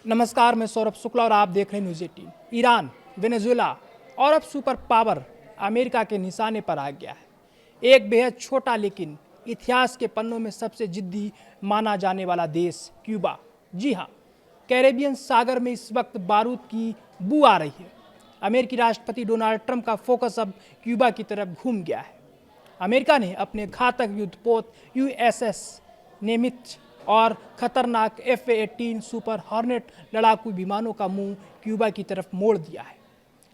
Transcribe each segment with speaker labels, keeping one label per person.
Speaker 1: नमस्कार, मैं सौरभ शुक्ला और आप देख रहे हैं न्यूज़ 18। ईरान, वेनेजुएला और अब सुपर पावर अमेरिका के निशाने पर आ गया है। एक बेहद छोटा लेकिन इतिहास के पन्नों में सबसे जिद्दी माना जाने वाला देश क्यूबा। जी हाँ, कैरेबियन सागर में इस वक्त बारूद की बू आ रही है। अमेरिकी राष्ट्रपति डोनाल्ड ट्रंप का फोकस अब क्यूबा की तरफ घूम गया है। अमेरिका ने अपने घातक युद्धपोत यूएसएस निमित्त और खतरनाक F-18 सुपर हॉर्नेट लड़ाकू विमानों का मुंह क्यूबा की तरफ मोड़ दिया है।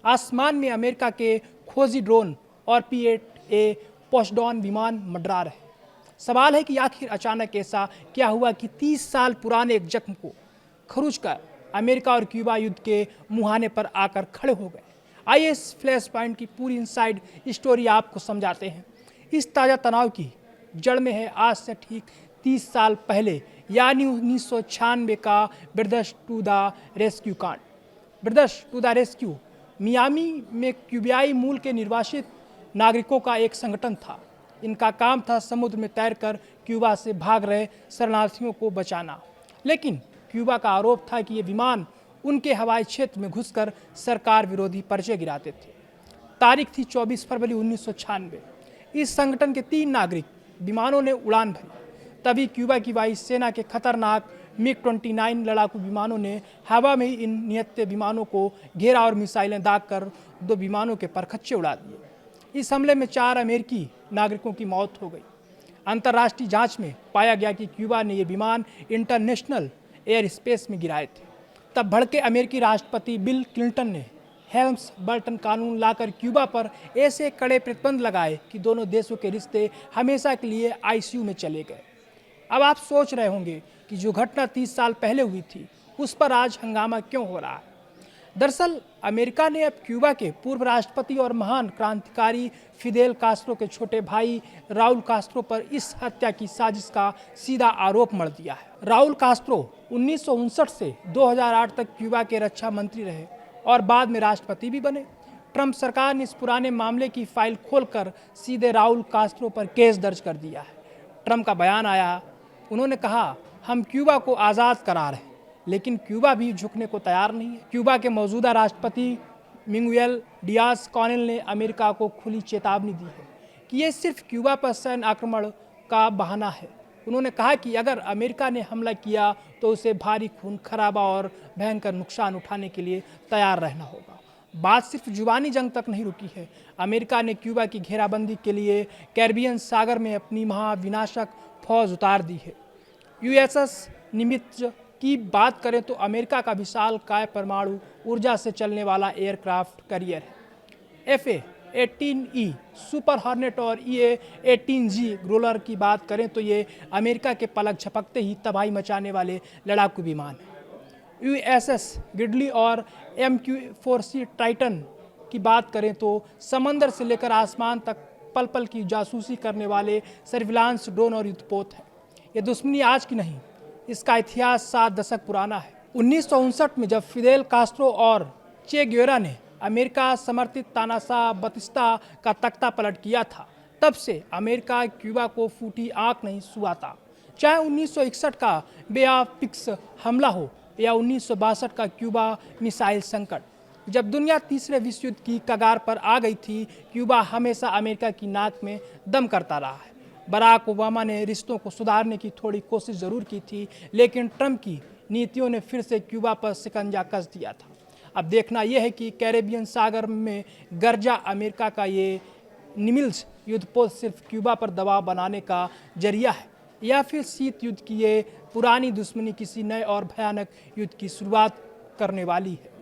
Speaker 1: आसमान में अमेरिका के खोजी ड्रोन और P-8A पोस्डॉन विमान मंडरा रहे। सवाल है कि आखिर अचानक ऐसा क्या हुआ कि 30 साल पुराने एक जख्म को खरुंचकर अमेरिका और क्यूबा युद्ध के मुहाने पर आकर खड़े हो गए। आइए इस फ्लैश पॉइंट की पूरी इनसाइड स्टोरी आपको समझाते हैं। इस ताज़ा तनाव की जड़ में है आज से ठीक 30 साल पहले यानी 1996 का ब्रदर्स टू द रेस्क्यू कांड। Brothers to the Rescue Miami में क्यूबियाई मूल के निर्वासित नागरिकों का एक संगठन था। इनका काम था समुद्र में तैरकर क्यूबा से भाग रहे शरणार्थियों को बचाना। लेकिन क्यूबा का आरोप था कि ये विमान उनके हवाई क्षेत्र में घुसकर सरकार विरोधी पर्चे गिराते थे। तारीख थी 24 फरवरी 1996। इस संगठन के 3 नागरिक विमानों ने उड़ान भरी। तभी क्यूबा की वायुसेना के खतरनाक MiG-29 लड़ाकू विमानों ने हवा में ही इन नियत विमानों को घेरा और मिसाइलें दागकर 2 विमानों के परखच्चे उड़ा दिए। इस हमले में 4 अमेरिकी नागरिकों की मौत हो गई। अंतर्राष्ट्रीय जांच में पाया गया कि क्यूबा ने ये विमान इंटरनेशनल एयर स्पेस में गिराए थे। तब भड़के अमेरिकी राष्ट्रपति बिल क्लिंटन ने हेल्म्स बर्टन कानून लाकर क्यूबा पर ऐसे कड़े प्रतिबंध लगाए कि दोनों देशों के रिश्ते हमेशा के लिए ICU में चले गए। अब आप सोच रहे होंगे कि जो घटना 30 साल पहले हुई थी उस पर आज हंगामा क्यों हो रहा है। दरअसल अमेरिका ने अब क्यूबा के पूर्व राष्ट्रपति और महान क्रांतिकारी फिदेल कास्ट्रो के छोटे भाई राउल कास्ट्रो पर इस हत्या की साजिश का सीधा आरोप मढ़ दिया है। राउल कास्ट्रो 1959 से 2008 तक क्यूबा के रक्षा मंत्री रहे और बाद में राष्ट्रपति भी बने। ट्रंप सरकार ने इस पुराने मामले की फाइल खोलकर सीधे राउल कास्ट्रो पर केस दर्ज कर दिया है। ट्रंप का बयान आया, उन्होंने कहा, हम क्यूबा को आज़ाद करा रहे हैं, लेकिन क्यूबा भी झुकने को तैयार नहीं है। क्यूबा के मौजूदा राष्ट्रपति मिगुएल डियाज कानेल ने अमेरिका को खुली चेतावनी दी है कि ये सिर्फ क्यूबा पर सैन्य आक्रमण का बहाना है। उन्होंने कहा कि अगर अमेरिका ने हमला किया तो उसे भारी खून खराबा और भयंकर नुकसान उठाने के लिए तैयार रहना होगा। बात सिर्फ जुबानी जंग तक नहीं रुकी है। अमेरिका ने क्यूबा की घेराबंदी के लिए कैरेबियन सागर में अपनी महाविनाशक फौज उतार दी है। USS निमित्त की बात करें तो अमेरिका का विशाल काय परमाणु ऊर्जा से चलने वाला एयरक्राफ्ट कैरियर है। F-18E सुपर हॉर्नेट और EA-18G ग्रोलर की बात करें तो ये अमेरिका के पलक झपकते ही तबाही मचाने वाले लड़ाकू विमान हैं। USS ग्रिडली और MQ-4C टाइटन की बात करें तो समंदर से लेकर आसमान तक पल पल की जासूसी करने वाले सर्विलांस ड्रोन और युद्धपोत हैं। ये दुश्मनी आज की नहीं, इसका इतिहास 7 दशक पुराना है। 1959 में जब फिदेल कास्ट्रो और चे ग्वेरा ने अमेरिका समर्थित तानाशाह बतिस्ता का तख्ता पलट किया था, तब से अमेरिका क्यूबा को फूटी आंख नहीं सुहाता। चाहे 1961 का बे ऑफ पिक्स हमला हो या 1962 का क्यूबा मिसाइल संकट, जब दुनिया तीसरे विश्व युद्ध की कगार पर आ गई थी, क्यूबा हमेशा अमेरिका की नाक में दम करता रहा है। बराक ओबामा ने रिश्तों को सुधारने की थोड़ी कोशिश ज़रूर की थी, लेकिन ट्रंप की नीतियों ने फिर से क्यूबा पर शिकंजा कस दिया था। अब देखना यह है कि कैरेबियन सागर में गर्जा अमेरिका का ये निमिल्स युद्धपोत सिर्फ क्यूबा पर दबाव बनाने का जरिया है या फिर शीत युद्ध की ये पुरानी दुश्मनी किसी नए और भयानक युद्ध की शुरुआत करने वाली है।